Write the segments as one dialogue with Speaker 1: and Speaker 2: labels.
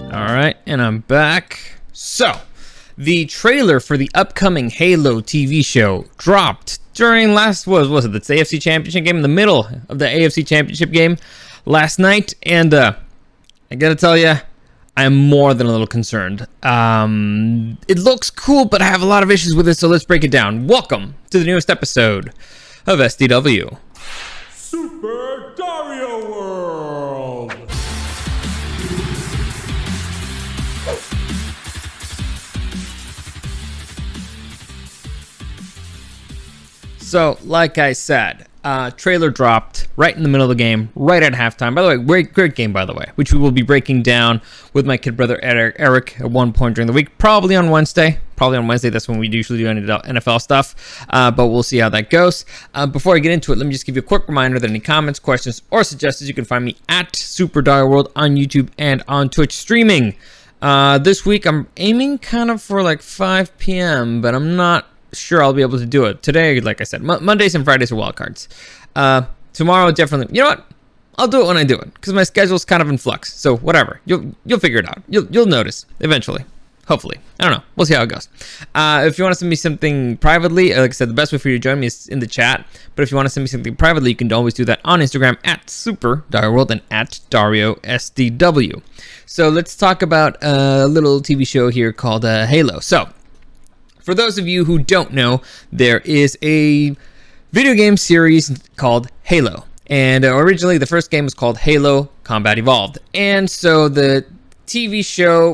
Speaker 1: Alright, and I'm back. So, the trailer for the upcoming Halo TV show dropped during was it the AFC Championship game, in the middle of the AFC Championship game last night, and I gotta tell you, I'm more than a little concerned. It looks cool, but I have a lot of issues with it, so let's break it down. Welcome to the newest episode of SDW.
Speaker 2: Super Dario World!
Speaker 1: So, like I said, trailer dropped right in the middle of the game, right at halftime. By the way, great game, by the way, which we will be breaking down with my kid brother Eric at one point during the week, probably on Wednesday. That's when we usually do any NFL stuff, but we'll see how that goes. Before I get into it, let me just give you a quick reminder that any comments, questions, or suggestions, you can find me at Super Dario World on YouTube and on Twitch streaming. This week, I'm aiming kind of for like 5 p.m., but I'm not sure I'll be able to do it today. Like I said, Mondays and Fridays are wild cards. Tomorrow, definitely. You know what? I'll do it when I do it because my schedule's kind of in flux. So whatever, you'll figure it out. You'll notice eventually. Hopefully, I don't know. We'll see how it goes. If you want to send me something privately, like I said, the best way for you to join me is in the chat. But if you want to send me something privately, you can always do that on Instagram at Super Dario World and at Dario SDW. So let's talk about a little TV show here called Halo. So, for those of you who don't know, there is a video game series called Halo. And originally, the first game was called Halo Combat Evolved. And so the TV show,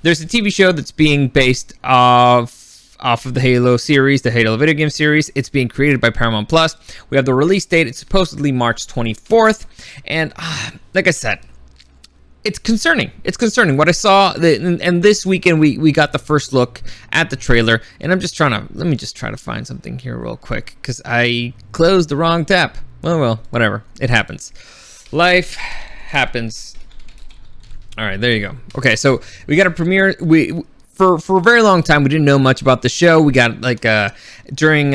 Speaker 1: there's a TV show that's being based off of the Halo series, the Halo video game series. It's being created by Paramount Plus. We have the release date. It's supposedly March 24th. And like I said, it's concerning. It's concerning. What I saw, and this weekend we got the first look at the trailer, and let me just try to find something here real quick, because I closed the wrong tab. Well, whatever. It happens. Life happens. All right, there you go. Okay, so we got a premiere. For a very long time, we didn't know much about the show. We got during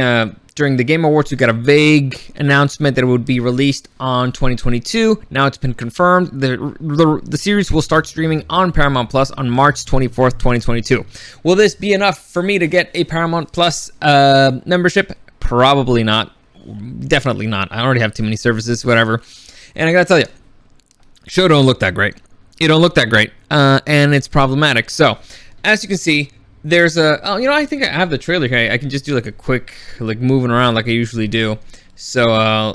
Speaker 1: the Game Awards, we got a vague announcement that it would be released on 2022. Now it's been confirmed. The series will start streaming on Paramount Plus on March 24th, 2022. Will this be enough for me to get a Paramount Plus membership? Probably not. Definitely not. I already have too many services, whatever. And I gotta tell you, show don't look that great. It don't look that great, and it's problematic. So, as you can see, there's I think I have the trailer here. I can just do like a quick, moving around like I usually do. So,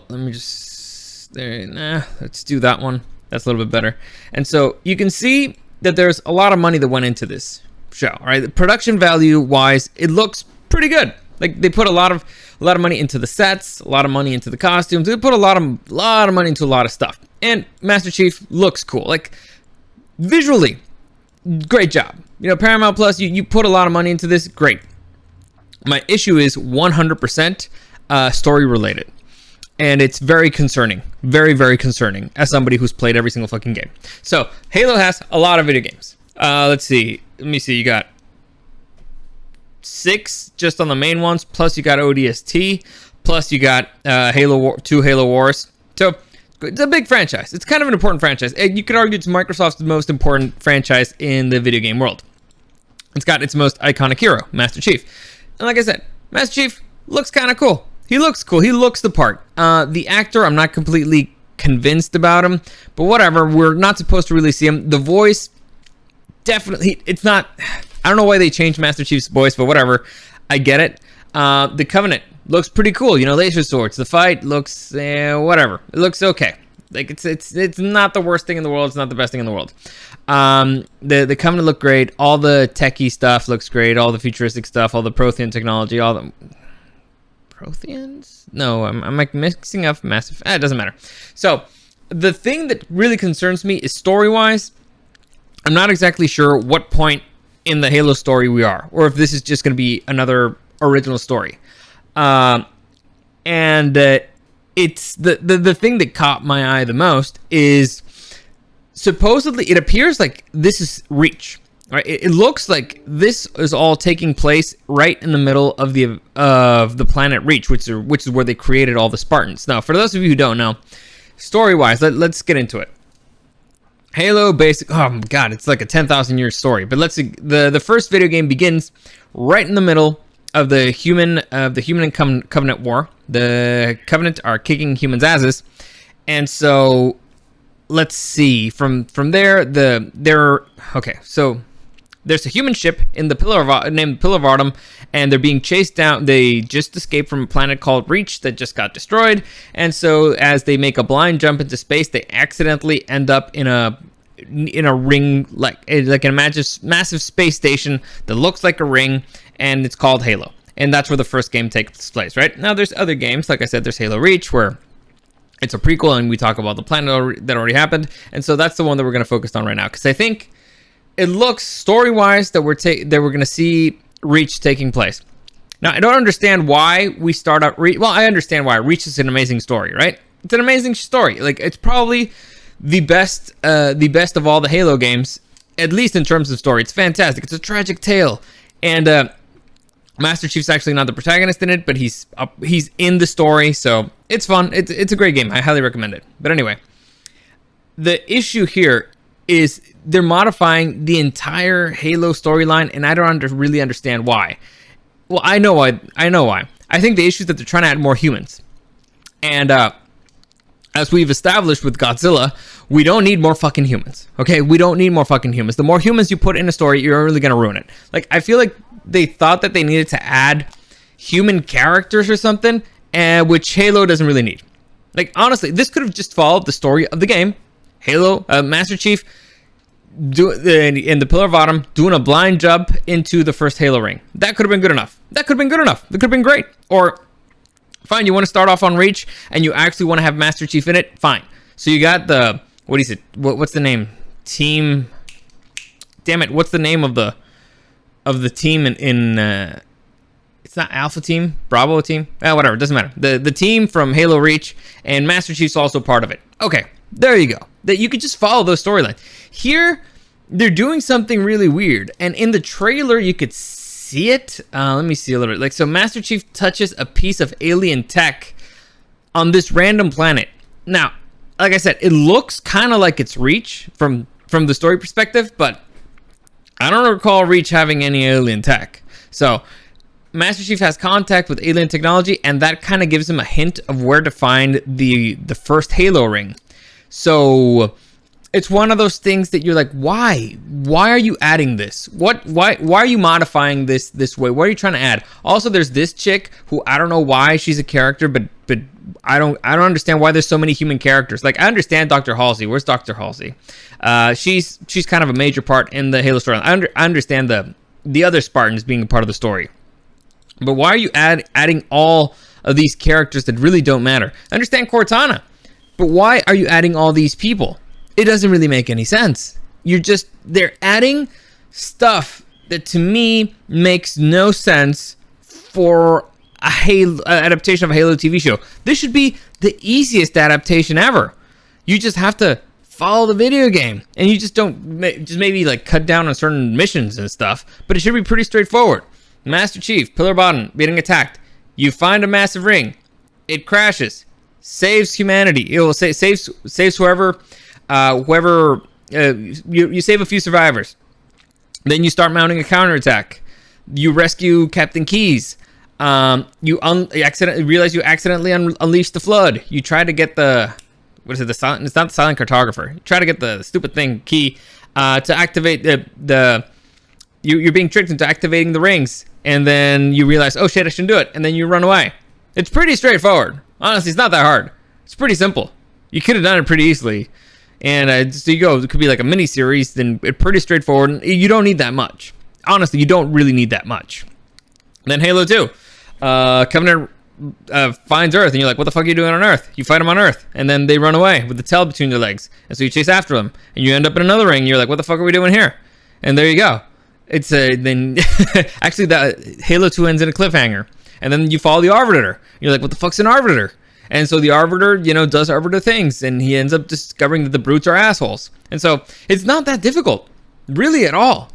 Speaker 1: let me just, let's do that one. That's a little bit better. And so, you can see that there's a lot of money that went into this show, right? The production value wise, it looks pretty good. Like, they put a lot of money into the sets, a lot of money into the costumes. They put a lot of money into a lot of stuff. And Master Chief looks cool. Like, visually, great job. You know, Paramount Plus, you put a lot of money into this, great. My issue is 100% story related. And it's very concerning. Very, very concerning as somebody who's played every single fucking game. So, Halo has a lot of video games. Let's see. Let me see. You got 6 just on the main ones, plus you got ODST, plus you got two Halo Wars. So, it's a big franchise. It's kind of an important franchise. You could argue it's Microsoft's most important franchise in the video game world. It's got its most iconic hero, Master Chief. And like I said, Master Chief looks kind of cool. He looks cool. He looks the part. The actor, I'm not completely convinced about him, but whatever. We're not supposed to really see him. The voice, definitely, it's not. I don't know why they changed Master Chief's voice, but whatever. I get it. The Covenant looks pretty cool. You know, laser swords. The fight looks whatever. It looks okay. Like it's not the worst thing in the world. It's not the best thing in the world. The Covenant look great. All the techie stuff looks great. All the futuristic stuff. All the Prothean technology. All the Protheans? No, I'm like mixing up massive. It doesn't matter. So the thing that really concerns me is story-wise. I'm not exactly sure what point in the Halo story we are, or if this is just going to be another original story. It's the thing that caught my eye the most is supposedly it appears like this is Reach, right? It looks like this is all taking place right in the middle of the planet Reach, which is where they created all the Spartans. Now, for those of you who don't know, story-wise, let's get into it. Halo basic. Oh my god, it's like a 10,000 year story. But let's see. The first video game begins right in the middle of the human and Covenant war. The Covenant are kicking humans' asses, and so let's see. From there, okay. So there's a human ship in the named Pillar of Autumn, and they're being chased down. They just escaped from a planet called Reach that just got destroyed, and so as they make a blind jump into space, they accidentally end up in a ring, like a massive space station that looks like a ring, and it's called Halo. And that's where the first game takes place, right? Now there's other games, like I said, there's Halo Reach, where it's a prequel, and we talk about the planet that already happened, and so that's the one that we're going to focus on right now, because I think it looks story-wise that we're going to see Reach taking place. Now, I don't understand why we start out Reach. Well, I understand why. Reach is an amazing story, right? It's an amazing story. Like, it's probably the best of all the Halo games, at least in terms of story. It's fantastic. It's a tragic tale, and Master Chief's actually not the protagonist in it, but he's in the story, so it's fun. It's a great game. I highly recommend it. But anyway, the issue here is they're modifying the entire Halo storyline, and I don't really understand why. Well, I know why. I think the issue is that they're trying to add more humans. And as we've established with Godzilla, we don't need more fucking humans. Okay? We don't need more fucking humans. The more humans you put in a story, you're really going to ruin it. Like, I feel like they thought that they needed to add human characters or something, which Halo doesn't really need. Like, honestly, this could have just followed the story of the game. Halo, Master Chief, in the Pillar of Autumn, doing a blind jump into the first Halo ring. That could have been good enough. That could have been great. Or, fine, you want to start off on Reach, and you actually want to have Master Chief in it? Fine. So you got the, what is it? What's the name? Team, damn it, what's the name of the team in it's not Alpha Team, Bravo Team? Whatever, it doesn't matter. The team from Halo Reach, and Master Chief's also part of it. Okay, there you go. That you could just follow those storylines. Here, they're doing something really weird, and in the trailer, you could see it. Let me see a little bit. Like, so Master Chief touches a piece of alien tech on this random planet. Now, like I said, it looks kind of like it's Reach from the story perspective, but I don't recall Reach having any alien tech. So Master Chief has contact with alien technology, and that kind of gives him a hint of where to find the first Halo ring. So it's one of those things that you're like, why are you adding this? Why are you modifying this way? What are you trying to add? Also, there's this chick who, I don't know why she's a character, but I don't understand why there's so many human characters. Like, I understand Dr. Halsey. Where's Dr. Halsey? She's kind of a major part in the Halo story. I understand the other Spartans being a part of the story. But why are you adding all of these characters that really don't matter? I understand Cortana, but why are you adding all these people? It doesn't really make any sense. They're adding stuff that to me makes no sense for a Halo adaptation of a Halo TV show. This should be the easiest adaptation ever. You just have to follow the video game, and you just maybe like cut down on certain missions and stuff, but it should be pretty straightforward. Master Chief, Pillar Bottom, being attacked. You find a massive ring. It crashes. Saves humanity. It will saves whoever you save a few survivors. Then you start mounting a counterattack. You rescue Captain Keyes. You realize you accidentally unleashed the flood. You try to get it's not the silent cartographer. You try to get the stupid thing key to activate you're being tricked into activating the rings, and then you realize, oh shit, I shouldn't do it, and then you run away. It's pretty straightforward. Honestly, it's not that hard. It's pretty simple. You could have done it pretty easily. And so you go, it could be like a mini series, then it's pretty straightforward. And you don't need that much. Honestly, you don't really need that much. Then Halo 2. Covenant finds Earth, and you're like, what the fuck are you doing on Earth? You fight them on Earth, and then they run away with the tail between their legs. And so you chase after them, and you end up in another ring. You're like, what the fuck are we doing here? And there you go. It's then actually the Halo 2 ends in a cliffhanger, and then you follow the Arbiter. You're like, what the fuck's an Arbiter? And so the Arbiter, does Arbiter things, and he ends up discovering that the brutes are assholes. And so it's not that difficult, really, at all.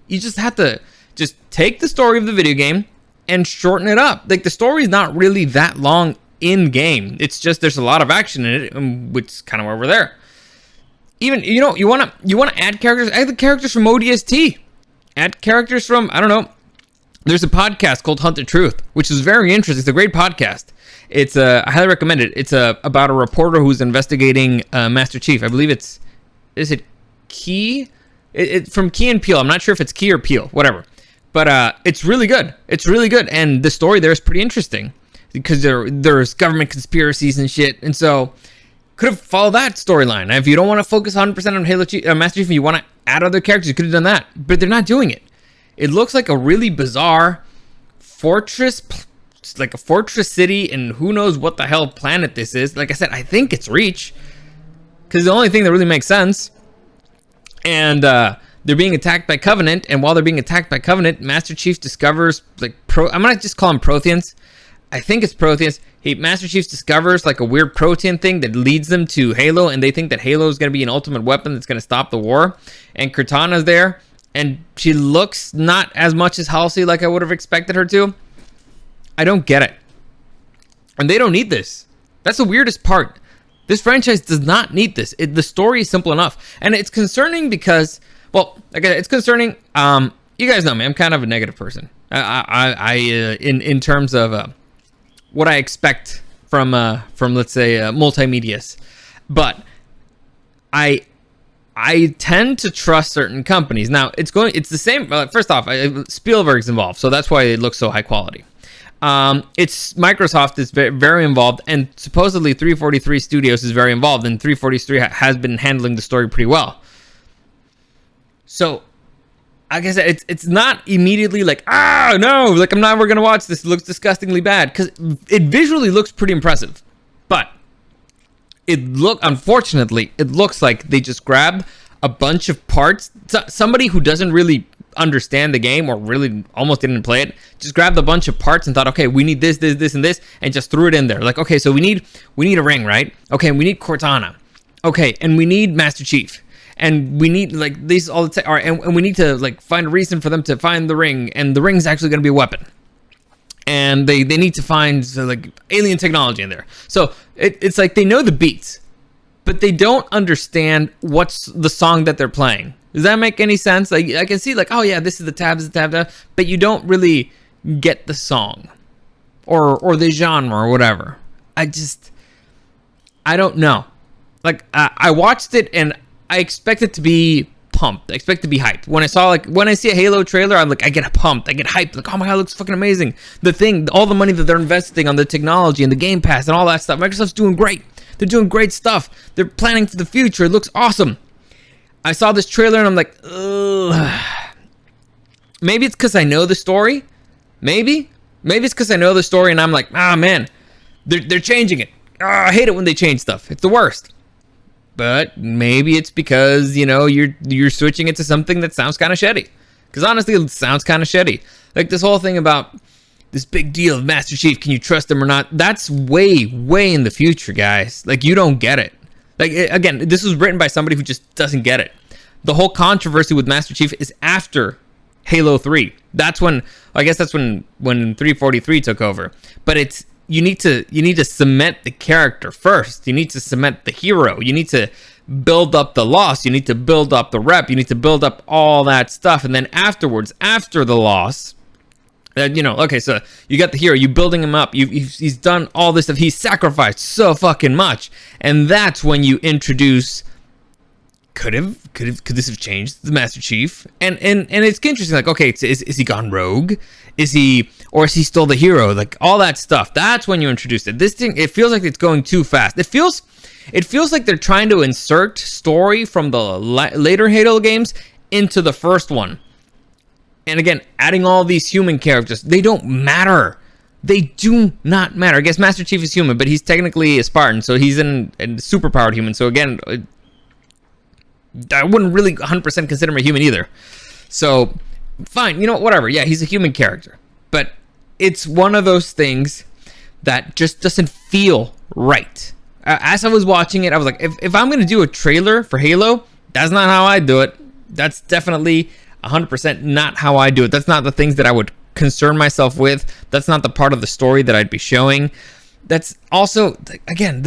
Speaker 1: You just have to just take the story of the video game and shorten it up. Like, the story is not really that long in game. It's just there's a lot of action in it, which is kind of why we're there. even you want to add characters. Add the characters from ODST. Add characters from, I don't know. There's a podcast called Hunt the Truth, which is very interesting. It's a great podcast. It's I highly recommend it. It's about a reporter who's investigating Master Chief. I believe is it Key? It's from Key and Peele. I'm not sure if it's Key or Peele, whatever. But it's really good. It's really good, and the story there is pretty interesting because there's government conspiracies and shit, and so could have followed that storyline. If you don't want to focus 100% on Master Chief, and you want to add other characters, you could have done that. But they're not doing it. It looks like a really bizarre fortress, like a fortress city, and who knows what the hell planet this is. Like I said, I think it's Reach, because the only thing that really makes sense. And they're being attacked by Covenant, and while they're being attacked by Covenant, Master Chief discovers I'm gonna just call them Protheans. I think it's Protheans. Master Chief discovers like a weird protein thing that leads them to Halo, and they think that Halo is gonna be an ultimate weapon that's gonna stop the war. And Cortana's there, and she looks not as much as Halsey like I would have expected her to. I don't get it, and they don't need this. That's the weirdest part. This franchise does not need this. The story is simple enough, and it's concerning because, well, again, it's concerning. You guys know me. I'm kind of a negative person. In terms of what I expect from let's say multimedias, but I tend to trust certain companies. Now it's the same. First off, Spielberg's involved, so that's why it looks so high quality. It's Microsoft is very involved, and supposedly 343 Studios is very involved, and 343 has been handling the story pretty well. So, like I said, it's not immediately like, no, like I'm never gonna watch this. It looks disgustingly bad, because it visually looks pretty impressive, but unfortunately, it looks like they just grabbed a bunch of parts. Somebody who doesn't really understand the game, or really almost didn't play it, just grabbed a bunch of parts and thought, okay, we need this, and this, and just threw it in there. Like, okay, so we need a ring, right? Okay, we need Cortana. Okay, and we need Master Chief. And we need like these all the time. All right, and we need to like find a reason for them to find the ring, and the ring's actually going to be a weapon. And they need to find like alien technology in there. So it's like they know the beats, but they don't understand what's the song that they're playing. Does that make any sense? Like I can see like, oh yeah, this is the tab, but you don't really get the song or the genre or whatever. I don't know. Like I watched it and I expect it to be pumped. I expect it to be hyped. When I see a Halo trailer, I'm like, I get pumped. I get hyped. Like, oh my god, it looks fucking amazing. The thing, all the money that they're investing on the technology and the Game Pass and all that stuff. Microsoft's doing great. They're doing great stuff. They're planning for the future. It looks awesome. I saw this trailer and I'm like, ugh. Maybe it's because I know the story. Maybe it's because I know the story and I'm like, man, they're changing it. I hate it when they change stuff. It's the worst. But maybe it's because, you're switching it to something that sounds kind of shitty. Because honestly, it sounds kind of shitty. Like this whole thing about this big deal of Master Chief, can you trust him or not? That's way, way in the future, guys. Like, you don't get it. Like, again, this was written by somebody who just doesn't get it. The whole controversy with Master Chief is after Halo 3. That's when 343 took over. But you need to cement the character first. You need to cement the hero. You need to build up the loss. You need to build up the rep. You need to build up all that stuff. And then afterwards, after the loss, okay, so you got the hero. You building him up. He's done all this stuff. He's sacrificed so fucking much. And that's when you introduce. Could this have changed the Master Chief? And it's interesting. Like, okay, is he gone rogue? Is he still the hero? Like all that stuff. That's when you introduce it. This thing, it feels like it's going too fast. It feels like they're trying to insert story from the later Halo games into the first one. And again, adding all these human characters, they don't matter. They do not matter. I guess Master Chief is human, but he's technically a Spartan, so he's a superpowered human. So again, I wouldn't really 100% consider him a human either. So, fine, whatever. Yeah, he's a human character. But it's one of those things that just doesn't feel right. As I was watching it, I was like, if I'm going to do a trailer for Halo, that's not how I do it. That's definitely 100% not how I do it. That's not the things that I would concern myself with. That's not the part of the story that I'd be showing. That's also, again,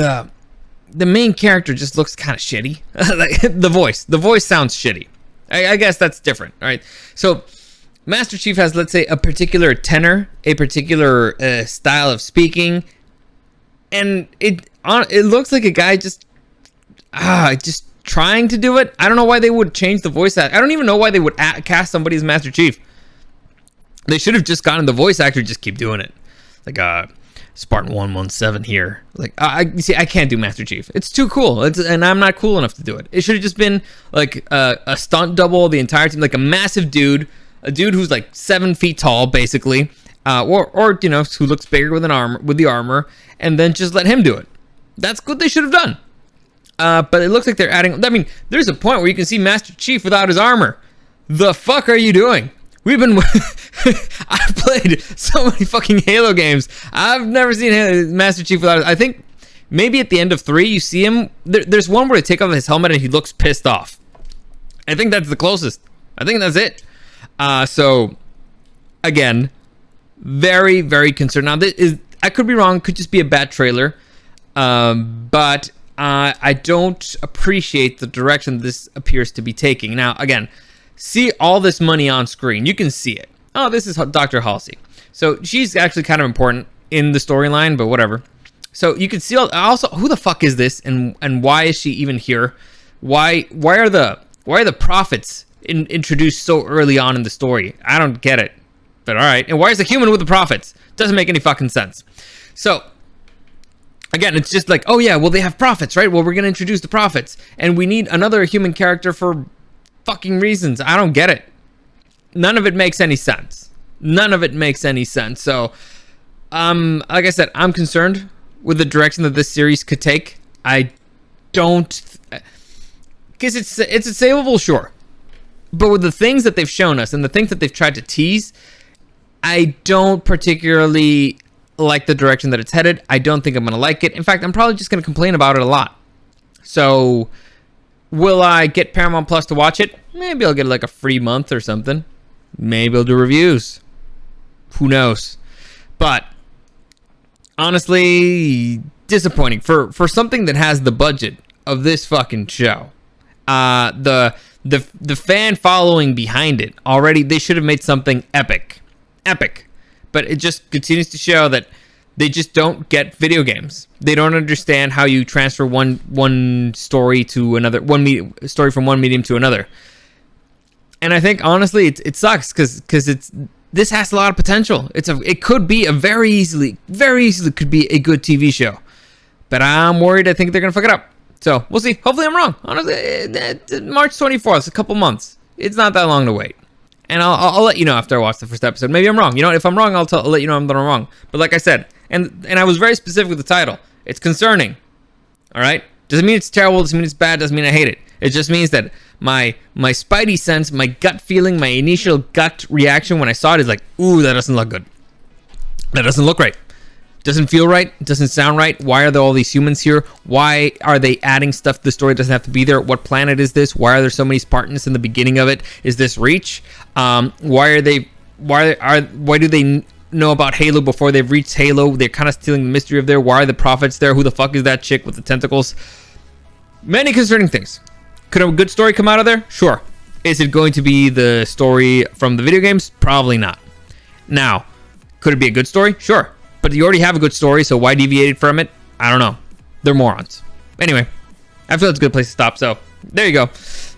Speaker 1: the main character just looks kind of shitty. Like the voice sounds shitty. I guess that's different. All right. So Master Chief has, let's say, a particular tenor, a particular style of speaking, and it looks like a guy just trying to do it. I don't know why they would change the voice act. I don't even know why they would cast somebody as Master Chief. They should have just gotten the voice actor, just keep doing it. Like Spartan 117 here. Like I can't do Master Chief. It's too cool. And I'm not cool enough to do it. It should have just been like a stunt double the entire time, like a massive dude, a dude who's like 7 feet tall, basically, or you know, who looks bigger with the armor, and then just let him do it. That's what they should have done. But it looks like they're adding. I mean, there's a point where you can see Master Chief without his armor. The fuck are you doing? We've been. I've played so many fucking Halo games. I've never seen Master Chief without. I think maybe at the end of 3, you see him. There's one where they take off his helmet and he looks pissed off. I think that's the closest. I think that's it. So again, very, very concerned. Now, I could be wrong. Could just be a bad trailer. But I don't appreciate the direction this appears to be taking. Now, again, see all this money on screen. You can see it. Oh, this is Dr. Halsey. So she's actually kind of important in the storyline, but whatever. So you can see also who the fuck is this, and why is she even here? Why are the prophets introduced so early on in the story? I don't get it. But all right. And why is the human with the prophets? Doesn't make any fucking sense. So again, it's just like, oh yeah, well they have prophets, right? Well, we're going to introduce the prophets, and we need another human character for fucking reasons. I don't get it. None of it makes any sense. None of it makes any sense. So, like I said, I'm concerned with the direction that this series could take. I don't, because it's a savable, sure, but with the things that they've shown us and the things that they've tried to tease, I don't particularly like the direction that it's headed. I don't think I'm gonna like it. In fact, I'm probably just gonna complain about it a lot. So, will I get Paramount Plus to watch it? Maybe I'll get like a free month or something. Maybe I'll do reviews. Who knows? But honestly, disappointing for something that has the budget of this fucking show. The fan following behind it already. They should have made something epic. But it just continues to show that they just don't get video games. They don't understand how you transfer one story to another, story from one medium to another. And I think honestly, it sucks because this has a lot of potential. It could be very easily could be a good TV show. But I'm worried. I think they're gonna fuck it up. So we'll see. Hopefully I'm wrong. Honestly, March 24th, a couple months. It's not that long to wait. And I'll let you know after I watch the first episode. Maybe I'm wrong. You know, if I'm wrong, I'll let you know that I'm wrong. But like I said, and I was very specific with the title. It's concerning. All right? Doesn't mean it's terrible. Doesn't mean it's bad. Doesn't mean I hate it. It just means that my spidey sense, my gut feeling, my initial gut reaction when I saw it is like, ooh, that doesn't look good. That doesn't look right. Doesn't feel right. Doesn't sound right. Why are there all these humans here? Why are they adding stuff the story doesn't have to be there? What planet is this? Why are there so many Spartans in the beginning of it? Is this Reach? Why do they know about Halo before they've reached Halo? They're kind of stealing the mystery of there. Why are the prophets there? Who the fuck is that chick with the tentacles? Many concerning things. Could a good story come out of there? Sure. Is it going to be the story from the video games? Probably not. Now, could it be a good story? Sure. But you already have a good story, so why deviate from it? I don't know. They're morons. Anyway, I feel it's a good place to stop, so there you go.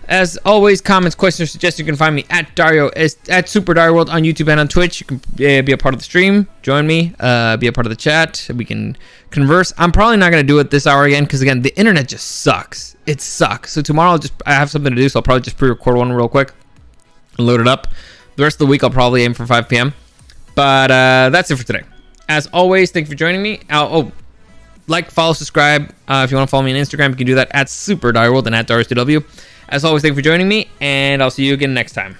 Speaker 1: As always, comments, questions, or suggestions, you can find me at Dario, at Super Dario World on YouTube and on Twitch. You can be a part of the stream, join me, be a part of the chat. We can converse. I'm probably not going to do it this hour again because, again, the internet just sucks. It sucks. So tomorrow I have something to do, so I'll probably just pre-record one real quick and load it up. The rest of the week, I'll probably aim for 5 p.m. But that's it for today. As always, thank you for joining me. Like, follow, subscribe. If you want to follow me on Instagram, you can do that at Super Dario World and at DariusDW. As always, thank you for joining me, and I'll see you again next time.